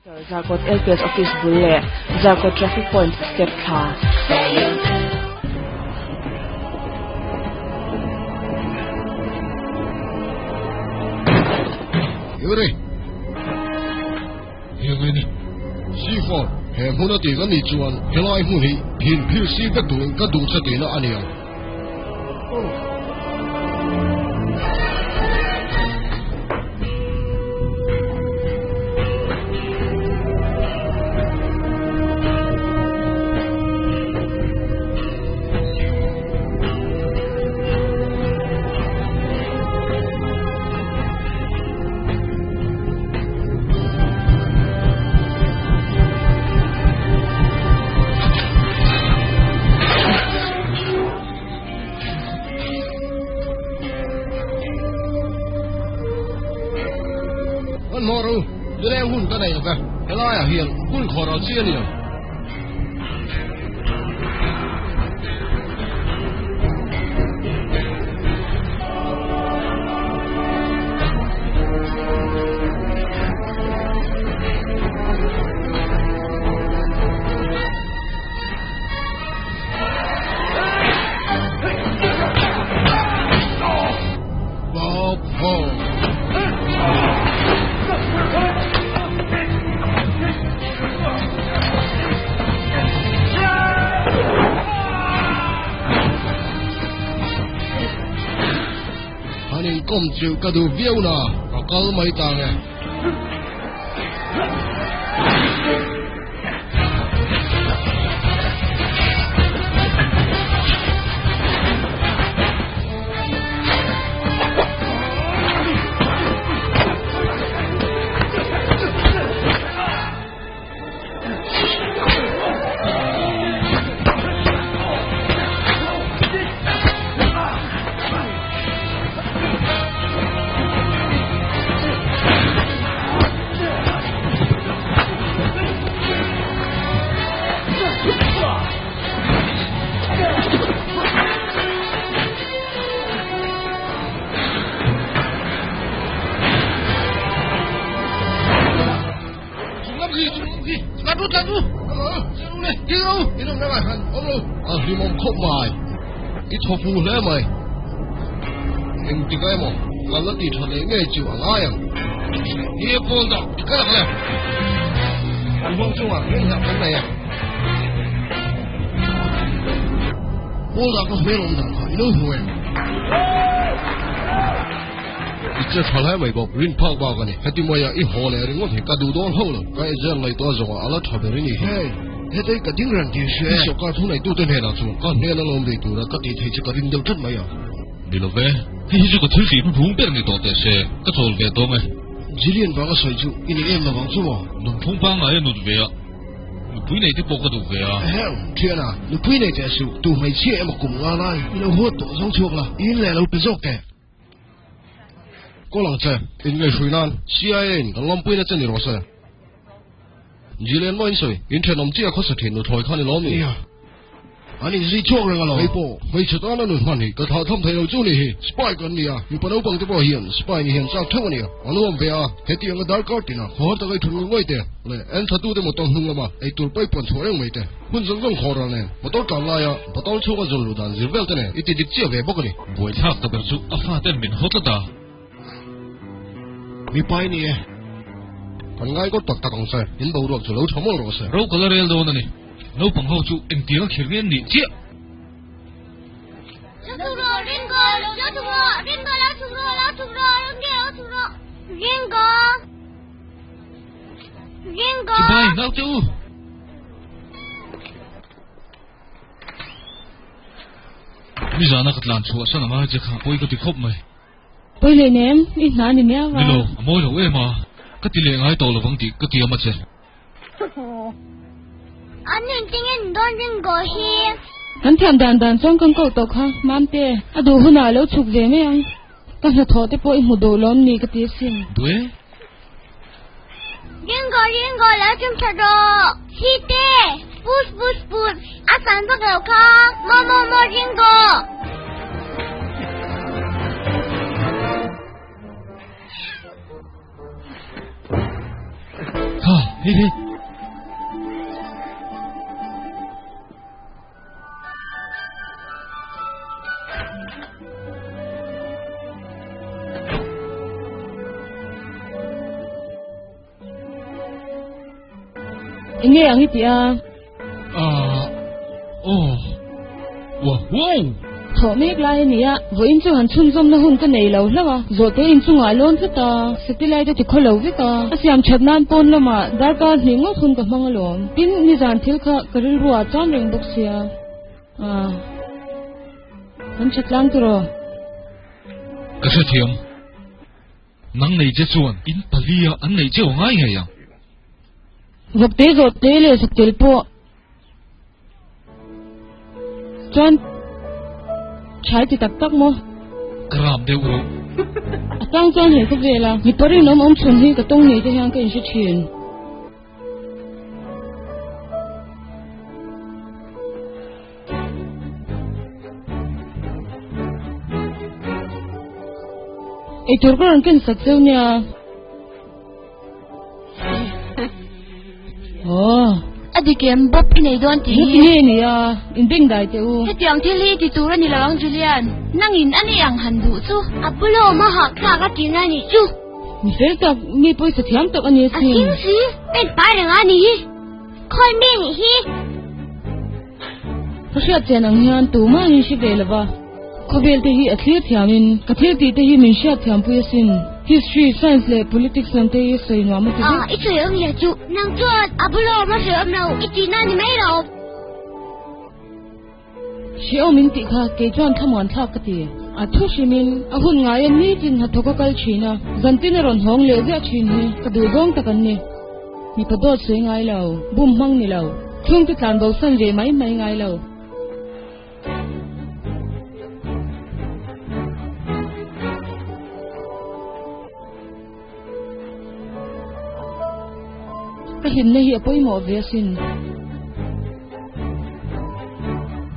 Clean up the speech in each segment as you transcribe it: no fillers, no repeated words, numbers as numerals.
Zakot LPS office bulle Zakot traffic point step tha Yuri Yuri Sifon he huna ti kan ni chuan helai mu hi phin phil si ka tu ka du cha te na ania Moru, dile hun ka nei ka. Helai a hian kun khora chian ni. Công chịu cả đủ viêu nà, có câu mấy tàng này. Đi mong khóc mày, ít thọ phù lẽ mày, em tìm cái mong, là lát đi thọ lấy nghe chịu ăn ai à? Đi buồn đâu, cái nào này? Anh mong chung à, cái nào này à? Buồn đâu có mấy lòng thằng khỏi nữa rồi. Ít chơi thọ lẽ mày bảo rin phao bao cái này, hay tìm mày à ít hồ này, ngón thì cả đủ đón hậu rồi, cái giờ này tôi rồi, à lát thọ về này. Thế đấy cả tiếng rần tiếng xe. Sao cả thu này tu tên hè nào chung, cả nghe nó làm gì tu là cả tiền thì chỉ cả tiền đâu chất mấy à? Đi đâu về? Thì chỉ có thứ gì cũng phúng biết người tổ tên xe, cái thầu về đâu mấy? Chỉ liên vào cái sợi trụ, ini em là bằng số mà. Nông phúng bang ai nốt về à? Bữa này thì bao cái đâu về à? Thiên à, bữa này thì sự tu mấy chiếc em mà cùng ngang này, nó hốt tổ giống chuột là, in lẽ đâu bị dọc kẻ. Có lòng chơi, in người suy nan, CIA cái lom bữa này chân đi rồi sao? Chỉ liên nói rồi, in trên ông chia có sự thiện rồi thôi khăn đi lắm nè. Anh ấy gì chọc rồi ngalo? Mấy bộ, mấy chuyện đó nó nổi hoạn thì cái thao thâm thấy đâu chú này, spy con nè, nhưng mà đâu bằng cái bảo hiểm, spy này hiện sao thâu nè, anh nói về à, thế thì anh đã có tiền à, họ đã cái thùng ngay tiền, này, anh thật tu để một tông hung mà, ai tu bay bắn thổi anh mấy tiền, hun giống giống khó rồi này, mà tôi cả lại à, mà tôi chua cái rồi luôn, chỉ về thế này, ít ít chia về bốc này, buổi thác tập sự áp phá tên mình hốt đó. Mi bay nè. Còn ngay có tật tật ông say, in bầu được rồi lâu chóng rồi say. Râu có là real đâu này, nấu bằng hậu trụ em tiếng khiển viên nị chia. Chị bay nào chú? Bây giờ nó cất làm chúa sao mà chỉ khang bôi cái tí khóc mày. Bôi lên em, ít nói đi mẹ vào. Hello, môi đâu em à? Cái tỷ lệ ngay tổ là vắng tí, cái tỷ mà chết. Anh nhìn tiếng anh đón đến gọi hi. Anh thèm đàn trong con cậu tộc ha, mám tê. À đủ hôm nào lâu chụp về mấy anh. Con sẽ thọ tới bôi một đồ lon nì cái tí xin. Đuế? Riêng gọi là chúng ta đồ. Hi tê, push. À sẵn bắt đầu không? Mò riêng gọi. Hey. Nghe ang iti à? Wow. Thọ mét lai nè à, với in chung hẳn chung som na hun cái này lâu lắm à, rồi cái in chung ai luôn thế ta, sẽ tới lai thì khó lâu thế ta, xem chợt nan pon lắm mà, dar ka ni ngó hun cái mang luôn, tin ni gian thiếu kha, cái rùa rùa chan rèn bốc xia, hắn chợt lang tu rồi, cái sự thiam, nang này chết chuan, in palia anh này chết ngay ngay à, vật tế rồi tế le sắp tế po, chan trái thì tắc tắc mo, gram đều rồi. tăng chan hiện cái về là, nhịp bari nó ông chuẩn hi cái tông này thì hàng cái in sẽ truyền. Ấy tôi có cái sạch sâu nha. Adi kem Bob inay doon ti. Hindi niya, inding dahil tiyo. Ito ang tili titura ni Lawang Julian. Nangin ani ang hando su. Apulo mahak kakatina ni su. Misal tak, may po sa tiyam tak aniya sin. Asin si, pen parang ani. Kol ming hi. Kasi at yan ang yan, tuma ni si Bela ba? Kubel tahi atlir tiyamin, katil ti tahi min siya tiyam po yasin. History, science le, politics lang tayo sa inyo mo tayo. Ito yung yacu. Nang tuat, apulo masarap na itina ni Mayraw. Siya o minti ka, kay John kamuan tak kati. At to si min, ahun ngayon ni tin hatokakal china. Zanti na ron hong le za chini, kadugong takan ni. Ni padot sa ngay law, bumhang nilaw. Chung titan baw san le may ngay law. Kahim na hiya po mo obviousin.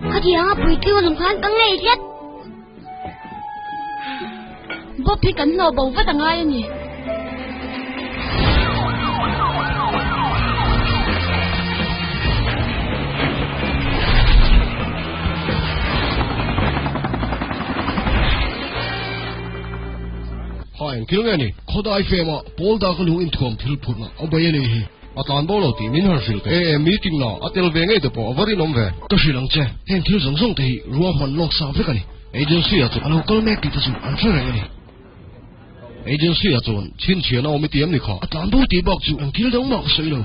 Kati ang apoy tiyo ng kantang ngayit. Bob hikan no baw pa tangayan eh. Hai, kilo ni, khoda ai fema, pol da kalu intuam thil phuna, abay ni hi. Atan bolo ti min har sil ke meeting na atel ve ngai de po avari nom ve ka silang che hen thil song song te ruam man lok sa ve kani agency a chu local mek ti chu an thre ngai ni agency a chu chin chhian na omi tiam ni kha atan bo ti bak chu ang thil dong mak sei lo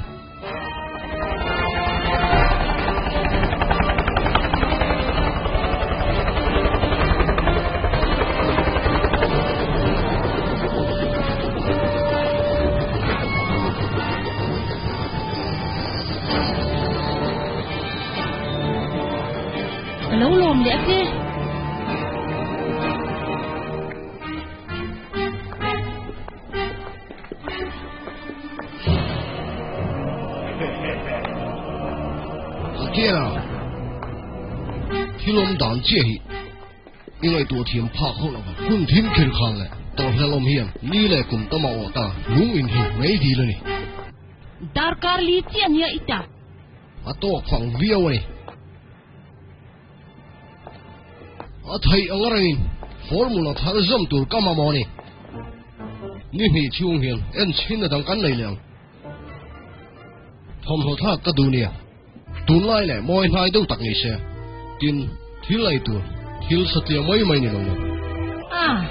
Lâu lồm vậy chứ. kia là khi lom đàn chia hi因为多天拍好了吧混天去看了到下lom hiền ni le cùng ta mau ta lung in hi mấy đi了ni Darkar li tian ya ita. à to khoảng video này à thầy ông ra in formula thà zoom tur kama mo ni ni hi chung hiền en chin na dang kan nei leng thom ho tha ka dunia tun lai le moi nai do tak ni se tin thil lai tu thil satya mai ni lo À.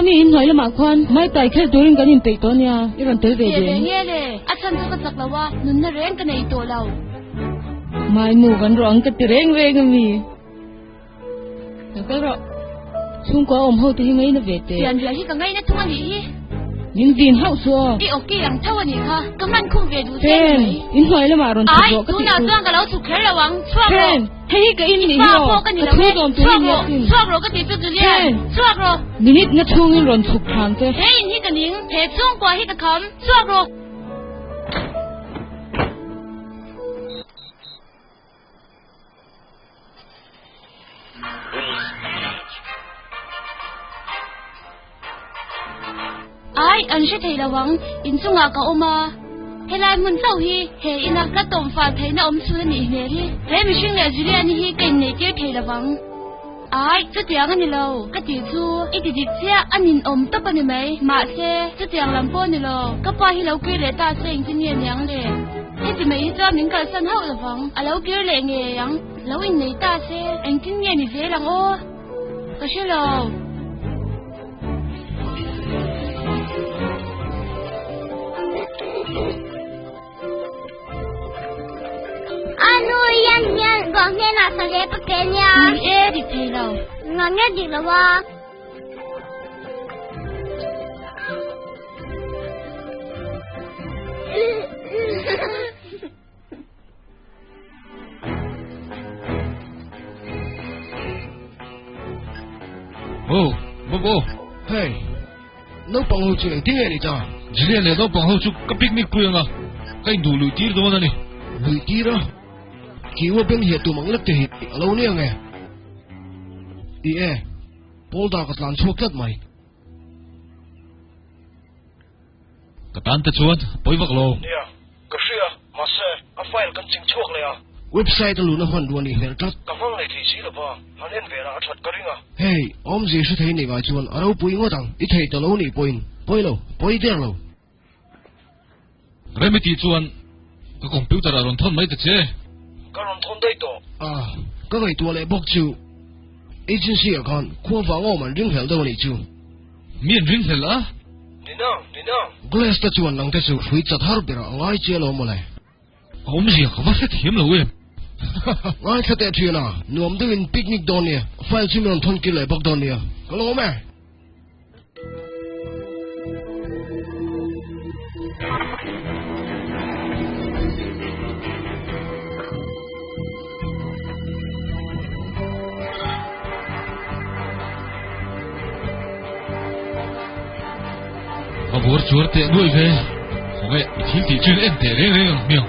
mi in hỏi là mà khoan mai tài khơi tôi lên cái nhìn tệ to nha iron tới về về đến nghe lệ à chân tôi có giặc là wa nun na reng cái này tổ lâu mai mù vẫn rong cái tiền về cái mi cái rồi xung quanh ôm hậu thì ngay nó về tệ tiền là hi cái ngay nó thua nhỉ hi nhìn tin hậu xua đi ok làm thua nhỉ ha cái man không về đủ tên in hỏi là mà rồi ai chụp tu nào tuang cái lâu chụp khé là wang xóa tên hay cái in đi xóa rồi po cái gì là thu còn tôi in xóa rồi cái gì tôi tự nhiên xóa rồi minute nó chung in rồi chụp hàng thế hey hi cái nín hey chung qua hi cái khom xóa rồi ai anh sẽ thấy là vắng in chung à cả oma he lai mun sau hi he ina ka tom fa thấy na om su ni ne hi he mi sing le juli ani hi kai ne ke thấy là vắng ai chu tiang ani lo ka ti chu i ti chia anin om ta pa ni mai ma se chu tiang lam po ni lo ka pa hi lo ke le ta se ing tin yang le he ti mai cha min ka san hau la vắng a lo ke le nge yang lo in nei ta se ing tin ni je lang o ka she lo Anu yan gong nghe là sao để bắt kẹt nha. e đi thấy đâu Ngon nghe gì là wa. Oh, Bobo. Hey, nấu bằng hồ chuyện tiếng này cha. Jilian le do pang ho chu ka picnic puya cái đủ lùi tir do na ni. Lùi tí đó. Kiwa bên hiện tụ mang lắc thì lâu nè nghe. Paul đã có làm chuộc rất mày. Ka tan ta chuan poi vak lo. Nè, cái gì à? Mà sao? À file cần chỉnh chuộc này à? Website đó luôn nó hoàn toàn đi hết tất. Cả phong này thì chỉ là bao, hắn nên về là thật cái gì à? Hey, ông gì sẽ thấy này vài chuan, ở đâu bùi ngó đằng, ít thấy tao lâu này bùi đen lâu. Remedy chuan ka computer aron thon mai ta che. Cái rồng thôn đây đó. À, cái này tua lại bốc chiu. Agency à con, khoa vào ngõ mình riêng hẻo đâu này chiu. Mien ring hel a. Đi nào. Glass ta chuan lang ta chiu, phui chặt har bira, ngay chia lo mà lại. Om ji ka va set hiam lo em. Ngay khát tệ chuyện à, nuông tôi in picnic đó nè, file chim mình thôn kia lại bốc đó nè, có lo mẹ. Abor chuar te nuôi về. Không nghe, thiếu thị chuyên em te reng reng miệng.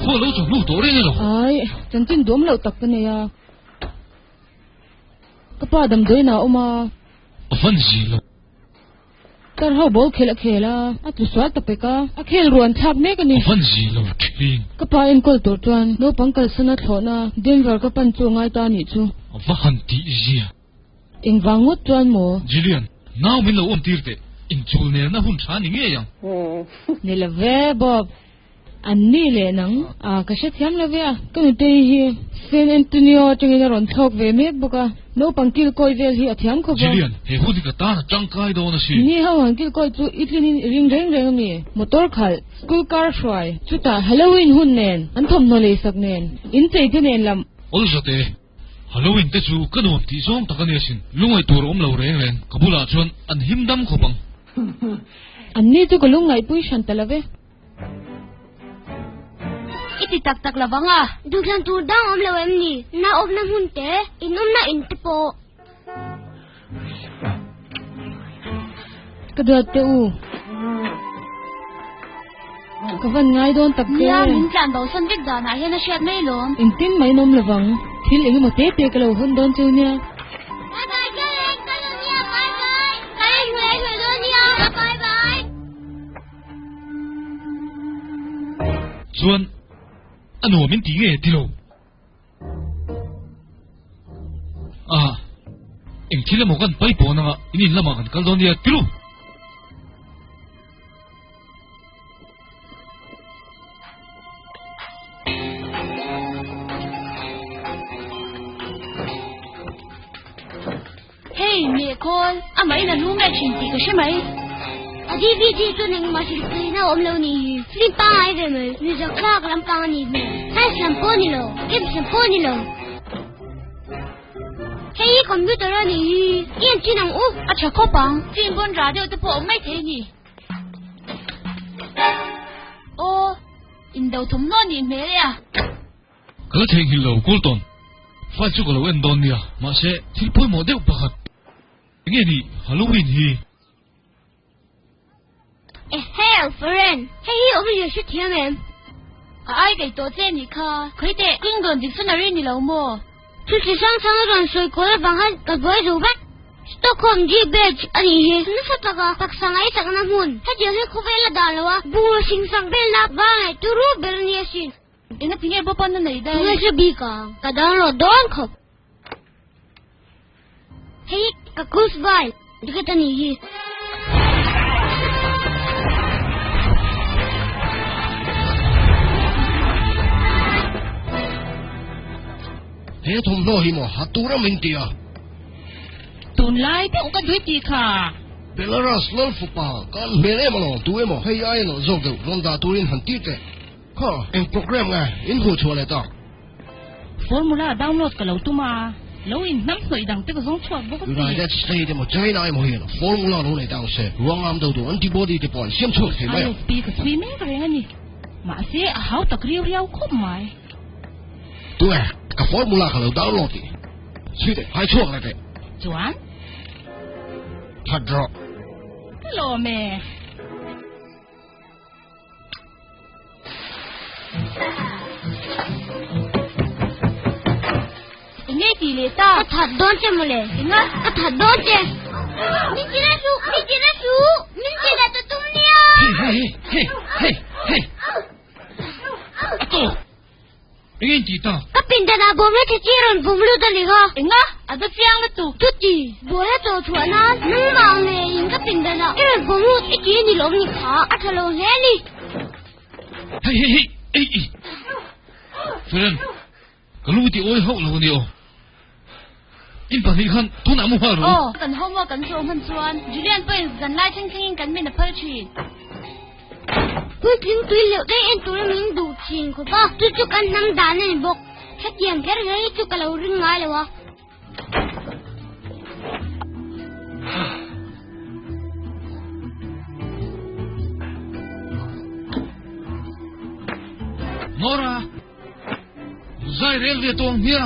Khô lâu chồng lúc tổ reng rồi. ai chân tin đốm lâu tập cái này à cái ba đầm đôi nào mà Van gì lo. cái hậu bố khela à tu swat tập cái à khel ruan tháp nè cái này Van gì lo clean. cái ba em coi tổ tuan đâu bằng cái sân thọ na Denver cái pan chu ngay ta nhỉ chu Va han ti gì à. em vang ngút tuan mo Jillian, nào mình lo om tir te. In chul ne na hun cha ni nge yang. nè là ve Bob anh ni lệ nắng à cái sách hiếm là ve cái này đây hi San Antonio trong cái rộn thọc về mét bốc à đâu bằng kia coi về hi hiếm không Jillian, he hu di ka ta na chang kai do na si. ni hao hàng kia coi chú ít lên ring reng mi motor khal school car fry chú ta Halloween hun nen anh thom nó lấy sắc nen in chạy thế nen làm Ol sa te. Halloween te chu kan om ti song ta kan yasin. Lungay tur om lo reng reng. Kabula chuan an himdam ko bang. anh ni chú có lúc ngày bui shan tala ve iti tak la vang à Duglan tu dang om lo em ni. Na om na hun te. Inom na intipo. cái đợt te u cái văn ngay đón tập ke ya min plan bao san vik da na he na shat mai lom in tin mai nom lawang thil eng mo te ke lo hun don chu nia Bye bye guys. Kalonia bye bye. Kalonia bye bye. Chuan anu min ti nge ti lo. À, em thila mo kan pai po na nga inin lama kan kal don dia tilu. Hey, mẹ con, mấy là lũ mẹ chuyện gì cơ chứ mấy? Adi biji tu neng masih kena omlo ni. Slipa ai deh me. Ni zakrak lampang ni me. Hai sampo ni lo. Kim sampo ni lo. Hey, computer ni. Yên chi nang u. Chả có bằng. Phim bon radio tôi bộ mấy thế nhỉ? Ô, in đầu thùng non nhìn mẹ đấy à? Cái thằng hi lâu cố tồn, phải chụp cái lâu anh đòn nha, mà sẽ thì bôi mỏ đeo bạc. Nghe đi, Halloween hi. Hey, friend. Hey, over your shit here, man. Ai cái tổ chức này kha, khởi tệ kinh đồn dictionary này lâu mò. Chú chỉ sang rồi soi coi bằng hết cái bói rồi bác. Stockholm G Beach anh hi. Nó phát taga sang ai sang nam hun. Hết giờ hết khâu là đàn lo. Bùa sinh sang bel na bang turu berniasin. Ina pinga ba pa na đây? Nga sabi ka. Kadang lo doon ko. Hey, ka cruise by. Dikita ni hi. He thom lo hi mo hatura mintia. Tun lai pe ka dui ti kha. Belarus lol fupa kan mele mo tu emo hey ai no zog de ronda turin han ti te. Ha, en program nga in hu chole ta. Formula download ka lo tu ma. Lo in nam soi dang te ka zong chwa bo ka ti. United States de mo China ai mo hi no formula lo nei dang se. Ruang am do do antibody te pon siam chok he mai. Ai pi ka swimming ka renga ni. Ma se a hau tak riau riau khop mai. Tu ka formula ka lo download ti. Chi de hai chok la de. Chuan. Thật rõ. Lo me. Nghe gì lệ ta? Thật đón che mà lệ. Nga, thật đón che. Mình chỉ là su. Mình chỉ là tụi tung nha. Hey. Ato. Ingin kita. Kapin dah bom le keciran bom lu tadi ha. Nga, ada siang le tu. Cuci. Boleh tu tuan na. Memang ni ingat kapin dah. Bom lu iki ni lom ni kha. Atalo ni. Hey. Friend. Kalau di oi hau lo ni o. In pani khan tu na mu ha ro. Oh, kan hong wa kan so man chuan. Julian pai gan lai ching ching kan min na phal chi. Tôi liệu đây em tôi mình đủ tiền của ba. Tôi chụp ăn năm đàn này bọc. Hết tiền cái đấy chụp cái lẩu rừng ngay là Nora. Zai rel dia tong mia.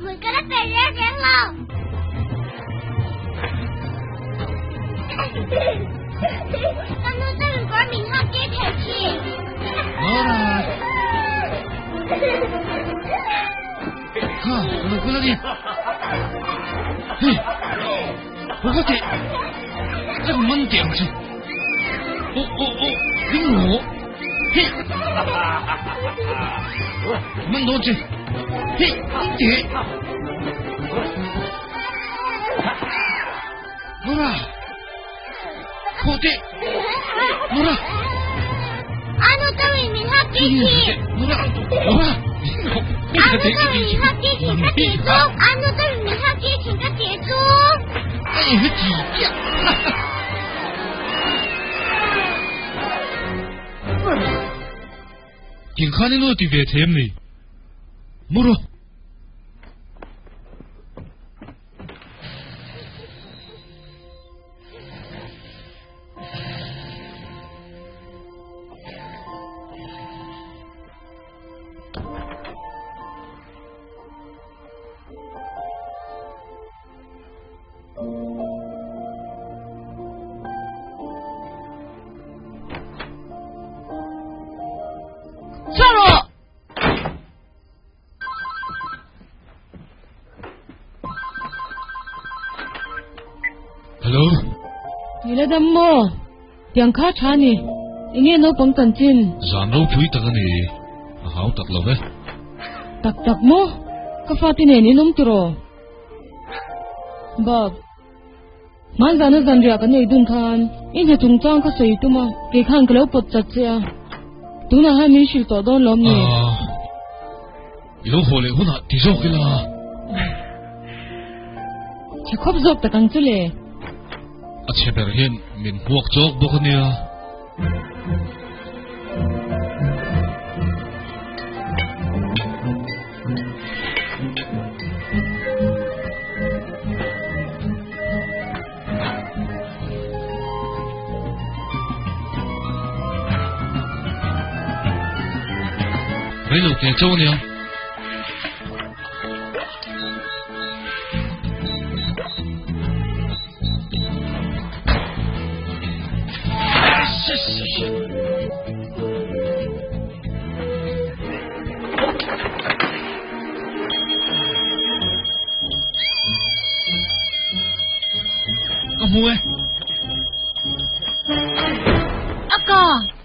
Mình cái đó phải ra rèn nào. Con nuôi tôi đừng có mình học kế thể chi. Nora. Ha, kalau kau lagi. Hei. Kau ti. Jangan mendiam sih. Oh, bingung. Hei. Mendon sih. Hei, ini. Nora. Kau ti. Nora. Ano tahu mình học kế chi. Nora. Ano tahu mình học kế chi các chị chú. Ano tahu mình học kế chi các chị chú. Ai hết gì vậy? Kinh khá nên nói thì về thêm này. Mua rồi. Hello. Ila dam mo. Tiang kha chani. Inge no pang tan chin. Zan đâu phui ta ni. Hao tak lo ve. Tak mo. Ka fatine ni num turo. Bob. Man zan zan ria ka nei dun khan. In he tung chang ka sei tu ma. Ke khan ka lo pot chat cha. Tu na ha mi shi to don lom ni. Ilo hole huna ti zo kila. chỉ khóc dọc ta căng chú lệ a che ber hian min huak chok bok ania mấy lục tiền châu nè có mua Aka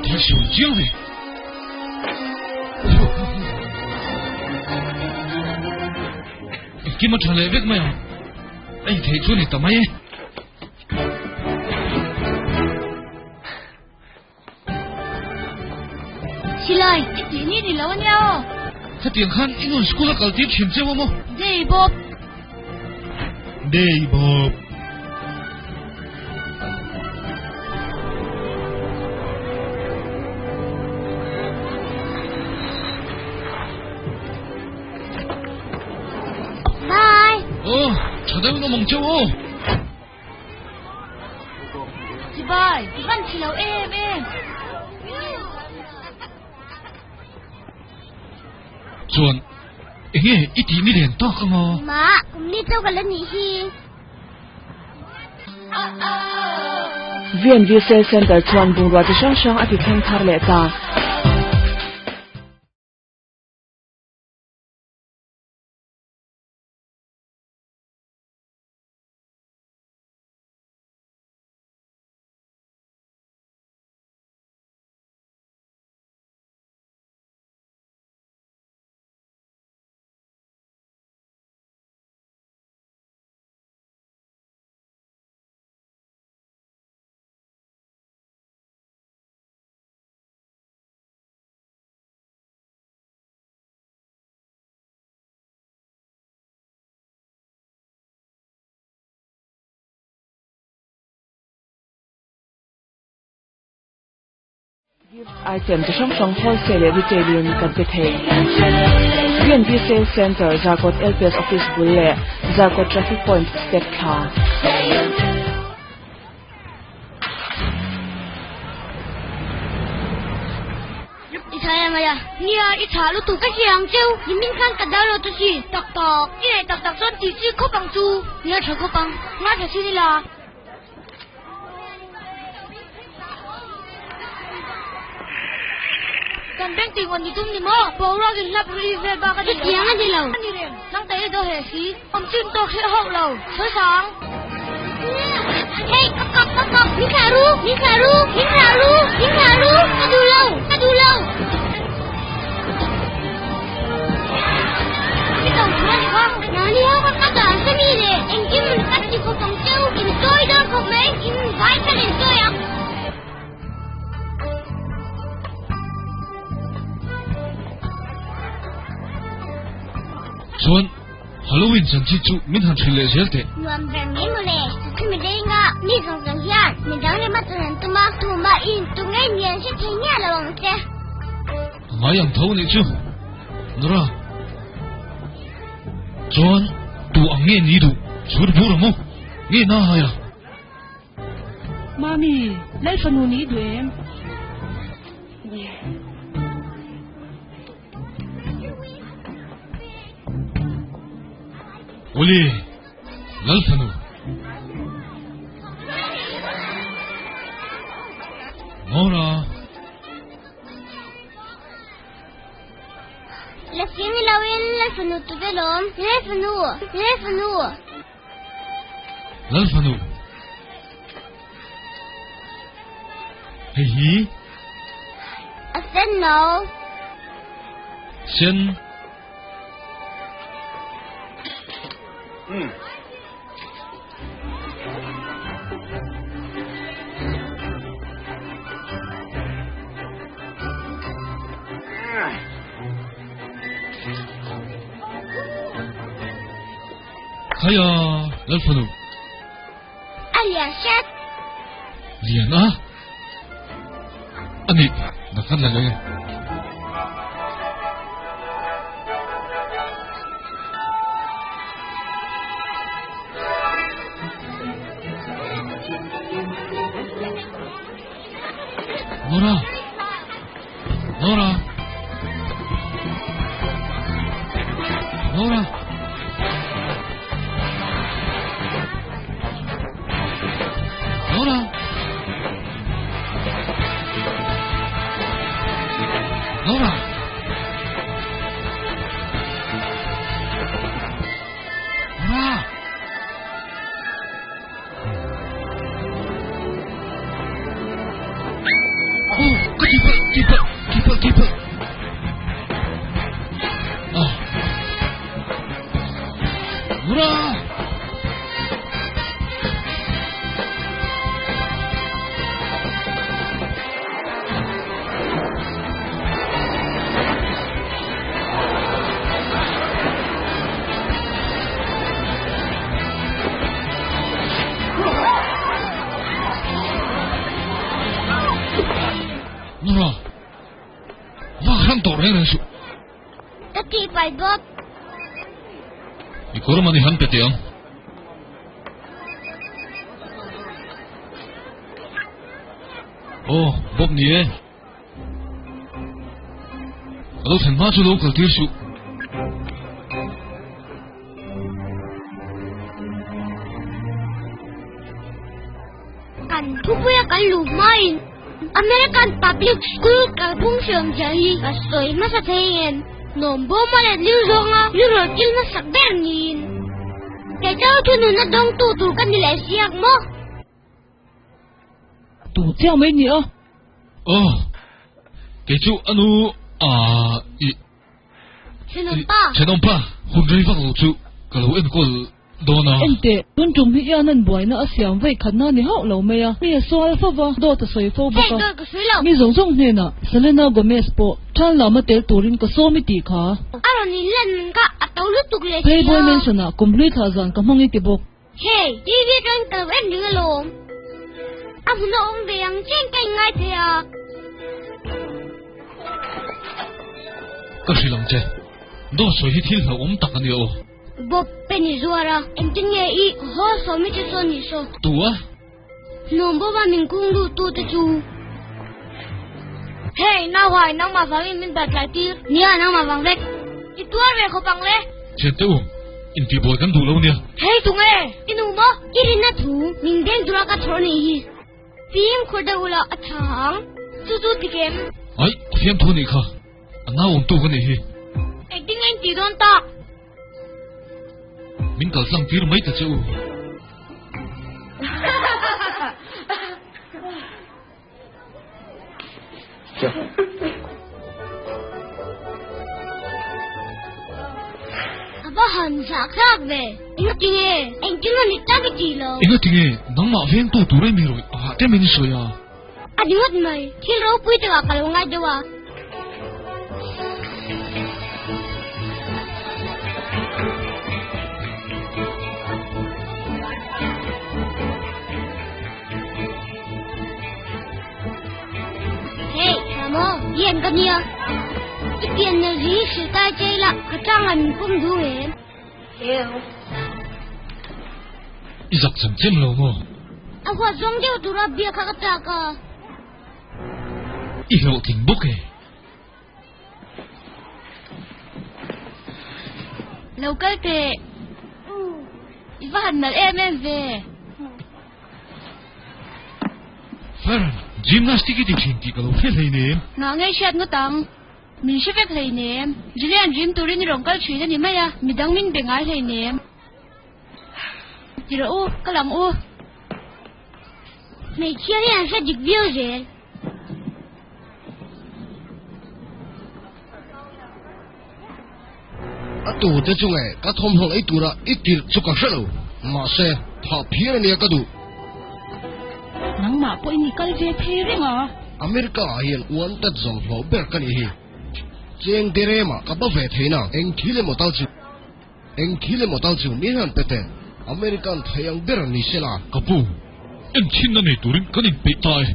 thì sụn chiêu đi cái mà trả lời biết mày à anh thấy chỗ này tao mấy Chị lời chị đi lâu nhau cái tiếng khan anh ở school là cầu tiếp chuyển chiêu không Dây bộp đây bộp Trở đây nó mong châu ô Chị bơi, chị văn chỉ lâu em Chuan Nghe ít tí mi đèn to không hò Má, cũng đi đâu cả lần nhỉ hi VNVC Center chuan bungrua chi hrang hrang a ti thleng thar le ta item chi hrang hrang wholesale retailing kan ti thei VNVC Center Zarkot LPS office bul le Zarkot traffic point step thla Ithaya maya nia itha lu tu ka hiang cheu yimin khan ka dalo tu si tak tak ine tak tak son ti chi ko pang chu nia tha ko pang nga tha si la kan beng ti ngon ni tum ni mo pora gi lap ri ve ba ka di yang ni lo nang tai do he si om chin to he ho lo so sang hey kok ni kharu adu lo ni tong chuan khang nani ha ka da sa ni le eng kim ka ti ko tong cheu in toy da ko me in vai ka len toy a Chuan Halloween san chi chu min han thile zelte nuam beng ni mo le khmi dei nga ni jong jong hian ni dang le ma tu ma in tu ngai nian si thei nya la wang che Mayang thau ni chu Nora Chuan tu ang nghe ni du chur bura mo nghe na haya Mami lai fanu ni duem Oli lalfanu Nora la fin la wen la fanu tu de lom le fanu lalfanu Hey a sen no Sen hay à lần phần đâu Alia set liền á anh đi là khăn là đây Nora Nora Nora Nora Nora Nora Oh, keeper. Oh. Nora. Nora. Wah, tổ này là sự. Tất kỳ phải Bob. Ikaw naman ihan petiang. Oh, Bob niye? Alo thành ma chu đâu cả tiêu sự. Kan thubuya kan lumain. American Public School ka bung siang jahi ka soy masathayen. Nombo malet liu zonga liu rotil na sakber ngin. Kaya cháu thunu na dong tu kan nilai siak mo. Tu chao mấy nhỉ? Cái chú anu Chenong pa, hun rei vak lo chú, kalau en kol dona. Ente, tuân trùng hi ya nan boy na asyam vei khana ni hau lo me ya. Mi soal fa va do ta soi fo ba ka. Mi zong zong ne na, Selena Gomez po, chan la ma tel turin ka so mi ti kha. Aron ni len ka ataw lutuk le. Playboy mention na complete hazan ka mangi ti bok. Hey, TV kan kalau en ni lo. Amu na ong de yang chen kai ngai the ya. Cái gì làm chứ? Đó soi hi thiên hậu tak ani o. Bob Penizuara, entinge I ho so mi so ni so. Tua? Nombo ba min kung lu tu te chu. Hey, na hoài nang ma phang min bat lại tir. Nia nang ma phang vek. I tuar ve kho pang le. Chen tu, in ti boy kan du lo nia. Hey tunge, inu mo, irin na thu, min den dura ka thor ni hi. Phim khoda ula athang, chu chu tikem. Ai, phim thu ni kha. Ana ong tu kan ni hi. Acting anh ti don ta. Min kal sang tir mai ta chu. Aba han sak sak ve. Ingat tinge, anh tinga ni ta bi ti lo. Ingat tinge, nang ma veng tu tu rei mi roi. Te min so ya. Adingat mai, thil ro pui ta ka lo ngai dewa. Yên cái nia, cái tiền này gì sự ta chơi là cái trang ảnh cũng đủ hết. Hiểu. Izak sam chem lo mo. Ako zong dia tu rabia kakak ka. Ilo ting buke. Lâu cái kệ. Iva hẳn là em về. Farah. Gymnastic di thinki kalau fel hai ne. Nga ngay chat ngo tang. Min she vek hai ne. Julian gym turin rong kal chui ni maya. Midang min bengai hai ne. Tira u, kalam u. Mày chia đi ăn sẽ dịch view gì? Tu te chung ai, ka thom hong ai tu ra, itir chuka shalo. Ma se, tha phir ni ka du. Nang ma po ini kal je phe nga. America hian uan tat zong hlo ber kan hi. Cheng dere ma ka ba ve theina eng thile mo tau chu. anh khi lên một tàu chiều miền Hàn Pete American thấy anh biết rằng ni sẽ là kapu anh xin anh này tụi cái này bị tai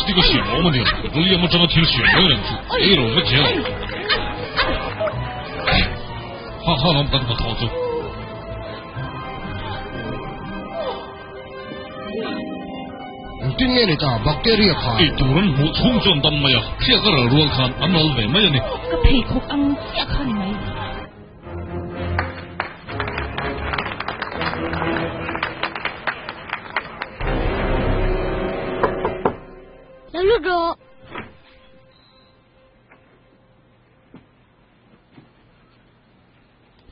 这个血毛嘛的，这里么这么挺血的人子，哎呦我天！哈能把他逃走。今年的咋bacteria看？哎，突然我冲撞到没呀？这个人乱看，俺老为么呀呢？个皮裤安这看你没？Lalu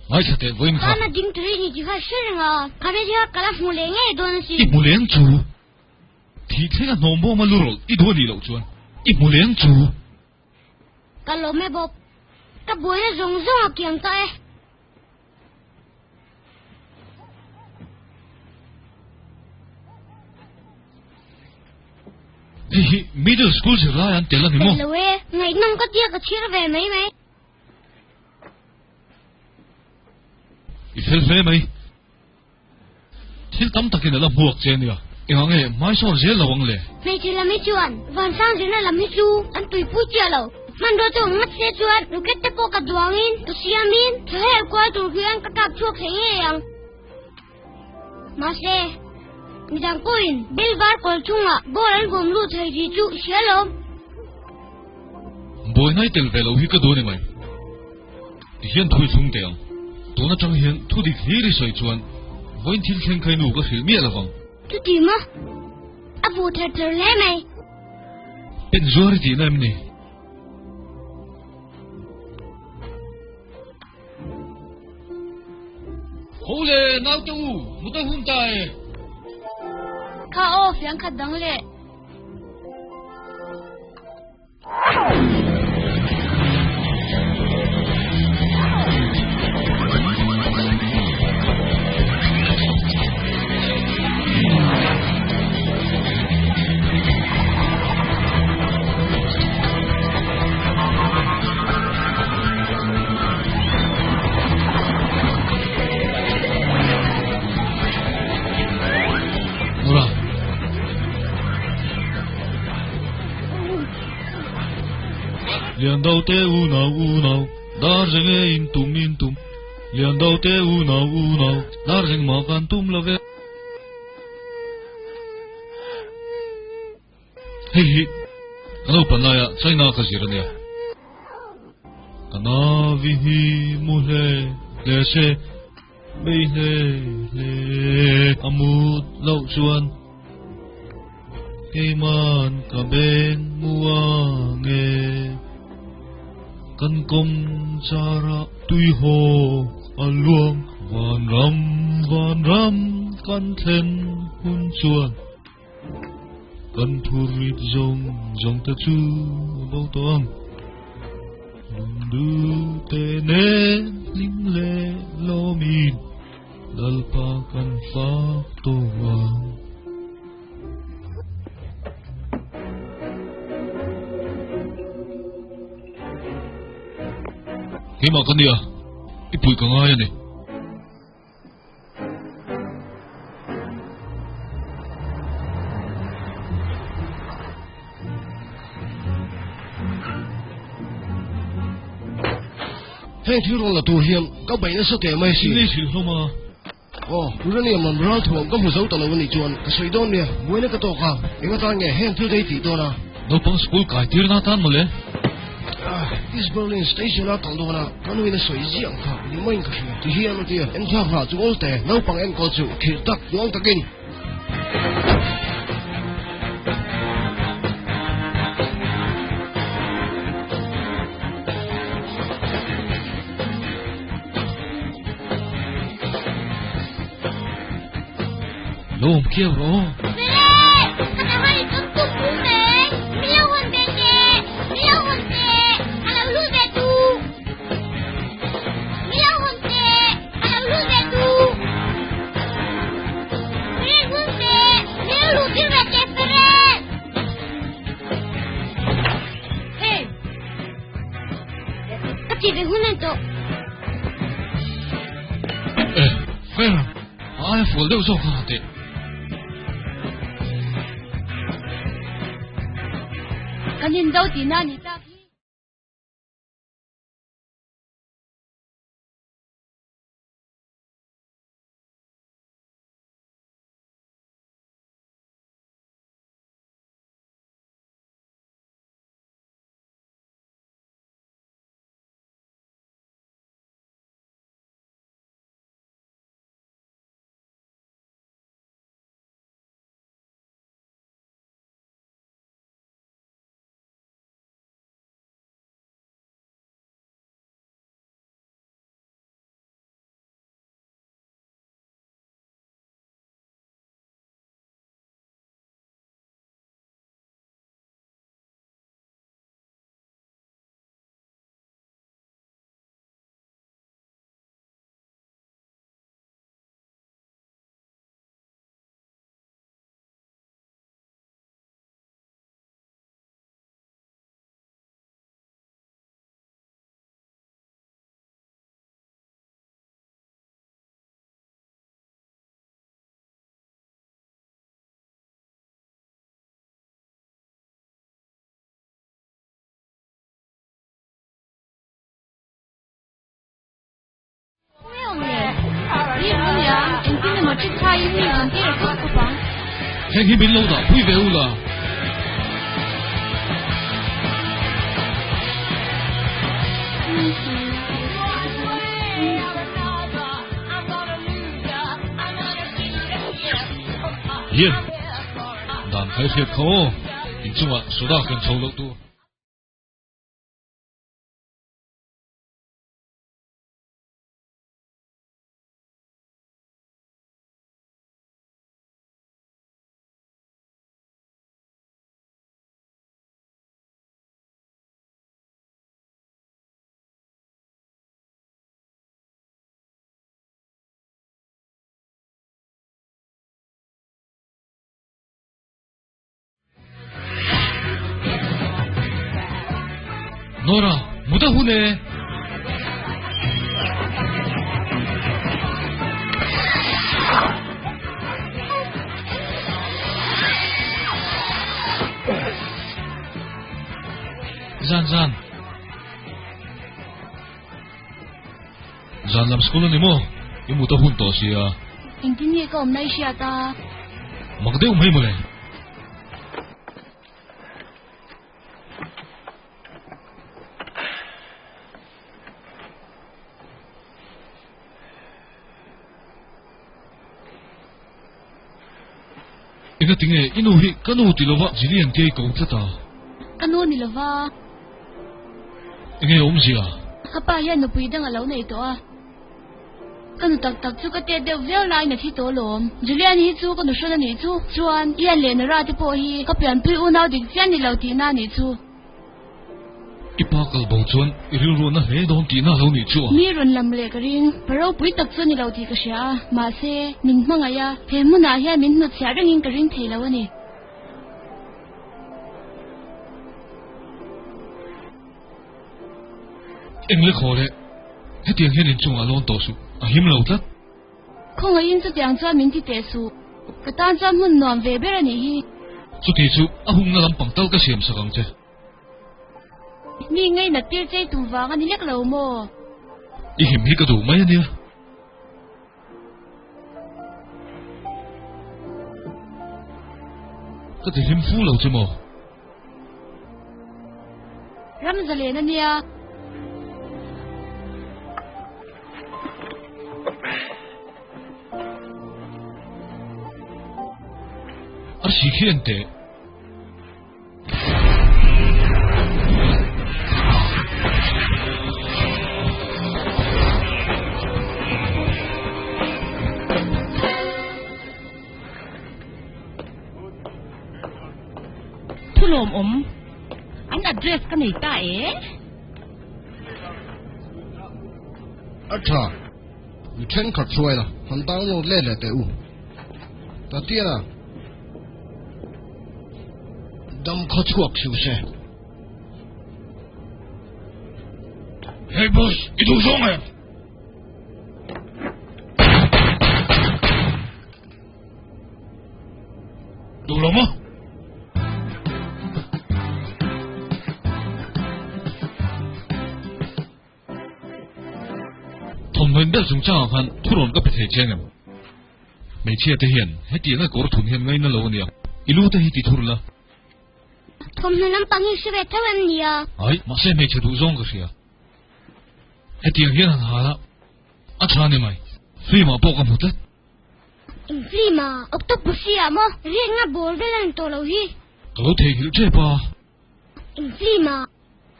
ai sẽ để với anh Karena ding teri ni juga sering ah. Kami juga kalah mulainya itu nasi. ít một liền chú thì thế là nôm bò mà lừa ít đua đi đâu chuan ít một liền chú Kalau mebok, tak boleh zong kian tay. middle school sẽ ra anh tiền là gì mo Lewe, ngày năm có tia kecil về mấy mấy. Ifel fe mai thil tam takin ala muak chen ya engange mai sor zel lawang le Này chỉ là mấy chuan, van sang chỉ là mấy chu, anh tụi pu chia lầu. Man do tu mat se chuan, lu kete po ka duangin, tu siamin, tu he kwa tu hian ka tap chuak he yang. Mase, midang koin, bel bar kol chunga, bolan gom lu thai ji chu sialo. boy nai tel ve lo hi ka do ne mai hian thui chung te ang tuna chang hian thu dik hi ri soi chuan voin thil thleng khai nu ka hil mi lawang Tu ti ma? Abu thar thar le mai. pen zori ti nam ni hole nau tu mu ta hun tai Ka off yang ka dang le. Lian dau te u nau dar jeng e in tum lian dau te u nau dar jeng ma kan tum la ve hi ano panaya china ka jirania kana vi hi mu le se be le amut lau chuan keman ka ben muange kan kom chara tui ho aluang van ram kan then hun chuan kan thurit zong ta chu bo toang du te ne lim le lo min dal pa kan fa to wang Hima kan dia ipui ka nga yan eh Heng thiếu rồi là tu hiền, các bạn nó sao kể mai xí. Ini sih sama Udah nih man beral tuang, kamu tahu tak lawan ijuan, kesuitan dia, buahnya ketoka, ingat tanya, heng thiếu dari tidur na. No pang school kai tir na tan mole East Berlin Station na tang dona, kanu ina soi jiang ka, ni main ka siya. Ti hiyan dia, en thak ra tu olte, nau pang en ko chu, khir tak, duang takin. Lom kia ro. Fair. I fall đâu rồi hả thế? Cái nhìn đâu thì na nhỉ ta. Hẹn hi bên lâu đã vui vẻ là. Hiền, đàn thấy thiệt khó, in chung à số đa cần sâu lâu tu. Nora, mudah hune. Zan làm sekolah ni mo, yung mudah hun to siya. Hindi niya ka umnay siya ta. Magde umay mo le. Ika tinge inuhi kanu tilawa jilian kay kau tata. Kanu nilawa. Ika om siya. Kapa yan no pwede nga law na ito ah. Kanu tak chu ka te de vel lai na thi to lom. Jilian hi chu kanu shona ni chu. Chuan yan le na ra ti po hi kapian pui unaw dik fian ni law ti na ni chu. Ipakal bong chuan irilro na he don ti na law ni chu. Mi ron lam le ka ring parau pui tak chu ni law ti ka sha. Ma se min hmanga ya he mu na hian min nu chha ring ka ring thei law ani. Engle khole. He tiang hian in chung alon to su. A him lo tlat. Khong in chu tiang chuan min ti te su. Ka tan cham hun nom ve ber ani hi. Chu ti chu ahung na lampang tal ka siam sakang che. Mi ngay na tir chay tu wang ani lek law mo. Ihim hi ka du mai ania. Ka ti him fu lo che mo. Ram zale na niya. Ar sikhian te. lồm anh address cái này ta Acha,你天可出来了，很当我累了的物。ta tia à đâm khó chuộc siêu xe. Hey boss, itu zong ya. Đủ lắm á. Thông minh đã dùng trang hành thu lộn các bị thể chênh em. Mấy chia thể hiện, hết tiếng là cổ thun hiện ngay nó lâu nè. Ilu ta hiti thu la. Thông minh lắm bằng hình sự về thâu em nè. Ai, mà xem mấy chia đủ zong cái gì à? Hết tiếng hiện hàng hà la. À cha nè mày, phi mà bốc âm hụt đấy. Phi mà, octopus à mo, riêng ngã bồn với lần tổ lâu hi. Kalau thể hiểu chế ba. Phi mà.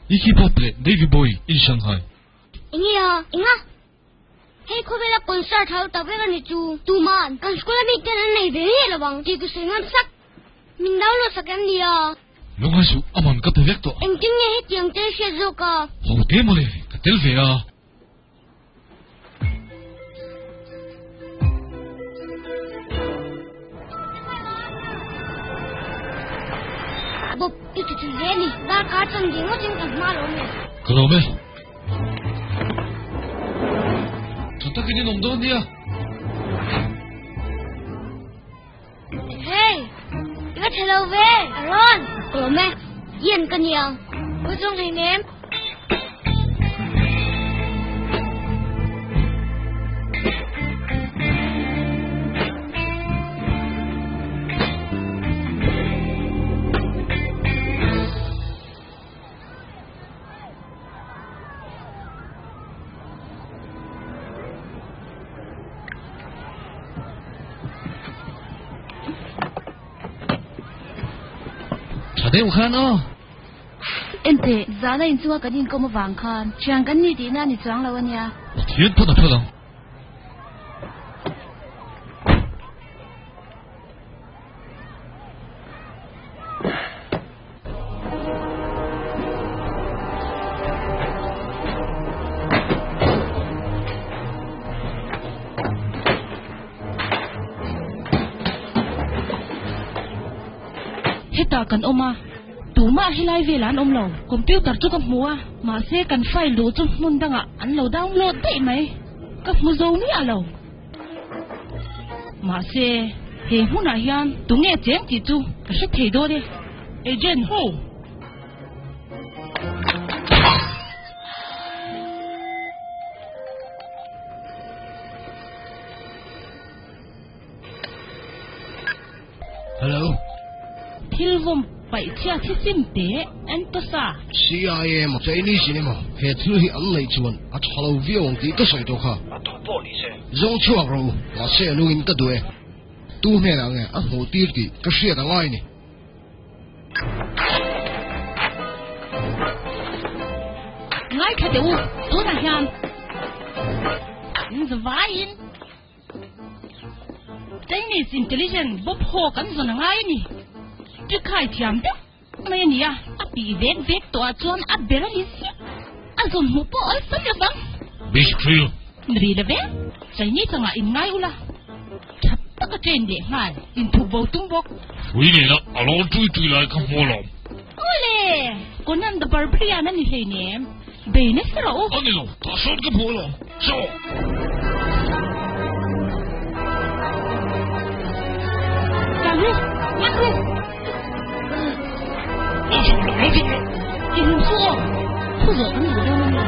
Iki Pople, Davy Boy in Shanghai. Inga. Hey, ko bela concert hau ta bela ni chu. Tu man, kan skola mi tan nei be la bang. Ti ku singam sak. Min daw lo sakam dia. Lunga su aman ka pevek to. Em ting ne het yang te she zo ka. Ho te mole, ka tel ve a. Bob, itu tu ni. Da ka chang ding mo jing kan ma lo me. Kalau me. Tanta kini nom don dia. Hey, iba hello ve. Aaron, kalau me. Yen kan yang. Wo jong hai nem. Ada kan oh. Ente, zala in chunga kanin ko mawang khan. Chiang kan ni ti na ni chuang lawan ya. Thian put na phalang. Heta kan oma tuma hilai velan om lo computer chu ka hmua ma se kan file lu chu mun danga an lo download dei mai ka hmu zo ni alo ma se he huna hian tunge cheng ti chu ka se thei do de agent ho Hello. Hilvom pai chia sim te antosa CIA mà chạy đi xin mà hệ thứ hiện âm này chuan à thalo viêu ông tí có sợi đồ kha à thu bỏ đi xe giống chuột rồi mà xe nuôi cái đuôi tu mẹ là nghe à hồ tiêu kì cái xe đang ngay nè ngay cái điều tu na hian in the vine Chinese intelligence bop ho kan zona ngai ni tu khai thiam te mai ni a api vek to a chon a bela ni si a zon mu po al sa bang Bish Krill. ri le ve Chinese nga in ngai ula thap ta ka chen de ngai in thu bo tung bok Ui ne la, alo tui lai ka mo lo. ole konan da barbria na ni he ne be ne sro Ani lo, ta shot ka mo lo. So. Yalu in so thu zo ni do na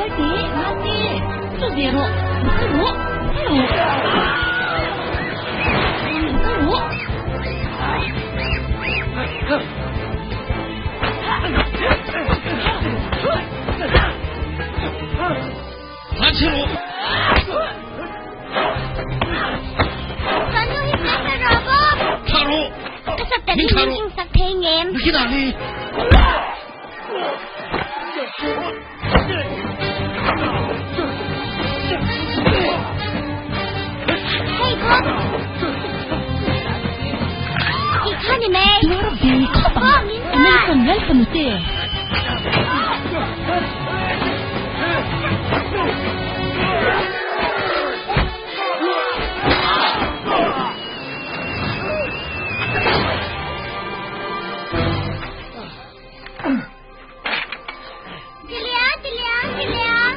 Cái gì? Mati. Itu dia lo. Lo. Hansi lo. Taro. Kasat แต่นี่มันยิ่งสักเพลงเอง นี่นาลี เฮ้ยครับอีกข้านี่แม่ Ya Rabbi, พ่อมิ้น American welcome te. Tiliang.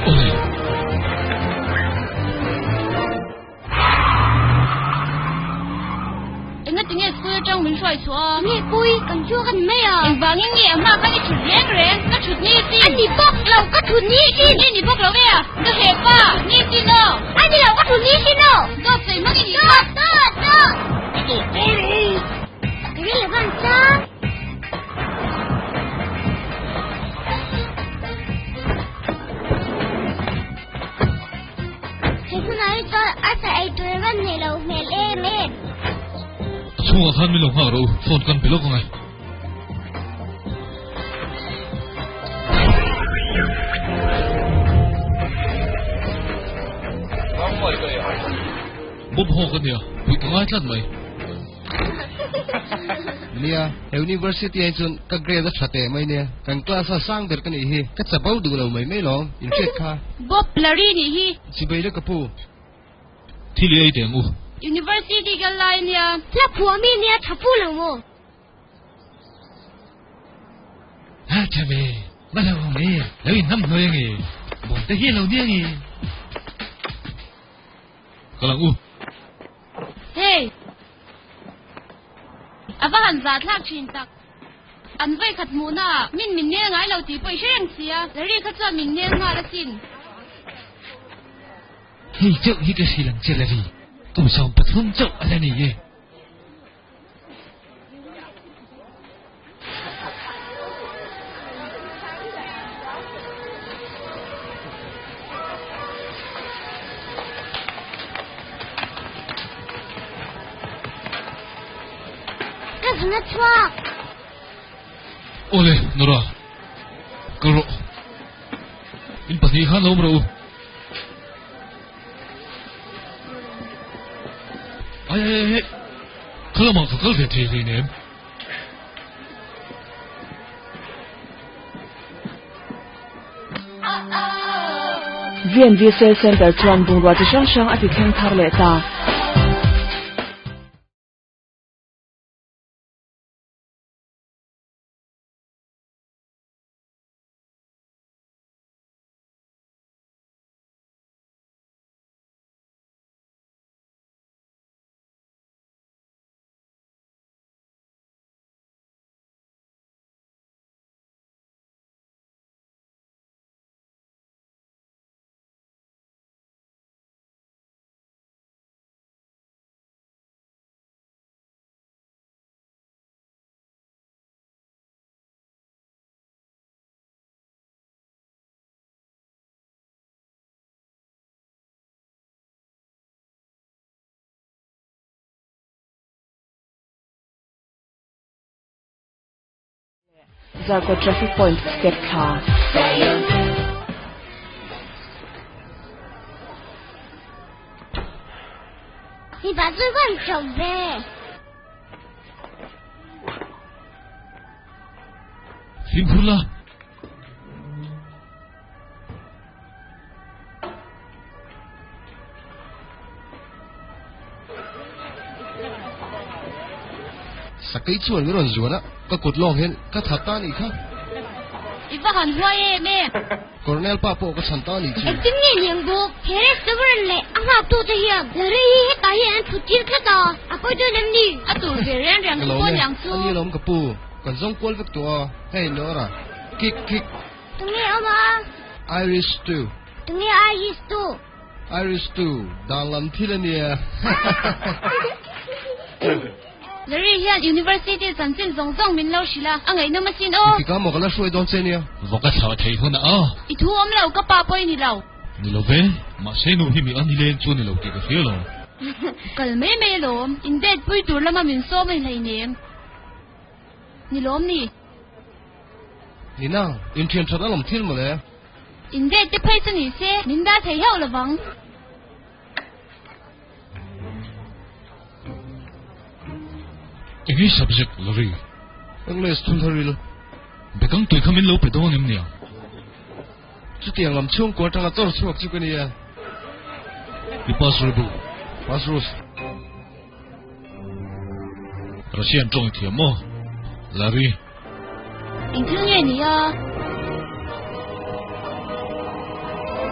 Ôi Anh nói tiếng Anh xưa trong mình xoay xóa. Nghe vui, cần chua gần mấy à? Anh vàng những nghe mà cái chuột nhé rồi, cái chuột nhé gì? Anh đi bóc lẩu cái chuột nhí xin. Đi bóc lẩu vậy à? Cái hẹp à? Nhé gì đâu? Anh đi lẩu cái chuột nhí xin đâu? Có gì mà cái gì? Đó. Ito ôi Cái này là con sao? Thì cứ nói cho anh sẽ tụi văn này lẩu mẹ em. Chunga khan mi lo ha ro phone kan pelo ko ngai Bob ho kan ya wi ka ngai tlan mai Nia university ai chun ka grade thate mai ne kan class a sang ber kan hi ka chabau du lo mai lo in check kha Bob Larry ni hi. sibai le kapu thili ai teng u University cái line ya. Là phùa mi nè thả phu lẩu mồ. ha chave ma la ho ne lo in nam noi ngi bon te hi lo dia ngi kalang u Hey. Ava han za thak chin tak. An vai khat mu na min ne ngai lo ti poi shreng sia. Larry khat cha min ne nga la sin. hei chok hi ka silang chelari tu som pathum chok alani ye Cái thằng nó chua. ole nora karo in pathi khan lo mro ai kalama ka kal ve the ne VNVC Center chuan bungrua chi hrang hrang a ti thleng thar le ta Zarko traffic point step tha Thì bà tôi còn chồng về. simpula sakai chuan ron zuana ka kut long hen ka thata ni kha Iva han hoye me. cornel pa po ka santa ni chi Em tính nghe những bộ. Thế là stubborn lệ. Anh học tụ cho hiền. Là đi hết cả hiền phụ chiếc khá tỏ. À bôi tôi làm đi. A tu ve ren rang ka ko lo yang ne ani su. lom kapu kan zong kwal vek to hey nora kick Tụi nghe ông à. irish stew Tụi nghe ai is tụ. irish stew dalam thilania Larry hian university san sin zong zong min lo shila. Angai no masin o. ki ka mo kala shoi don chenia voka thaw thei hona a I thu om lo ka pa poi ni lo. ni lo ve ma se no hi mi ani len chu ni lo ki ka fe lo Kal me lom, in det pui tur lama min so mai lai nem. Ni lom ni. Ni nang, in thiam thot alom thil mo le. In det te phai ni se, min da thei hau lawang. Ini subject lari. English thun tharil. Bekang tui khamin lo pe do nim nia. Chu tiang lam chung ko tanga tor chuak chu kani ya. Ni pasrubu. Pasrus. Russian trong thiam mo. Lari. In thil nge ni ya.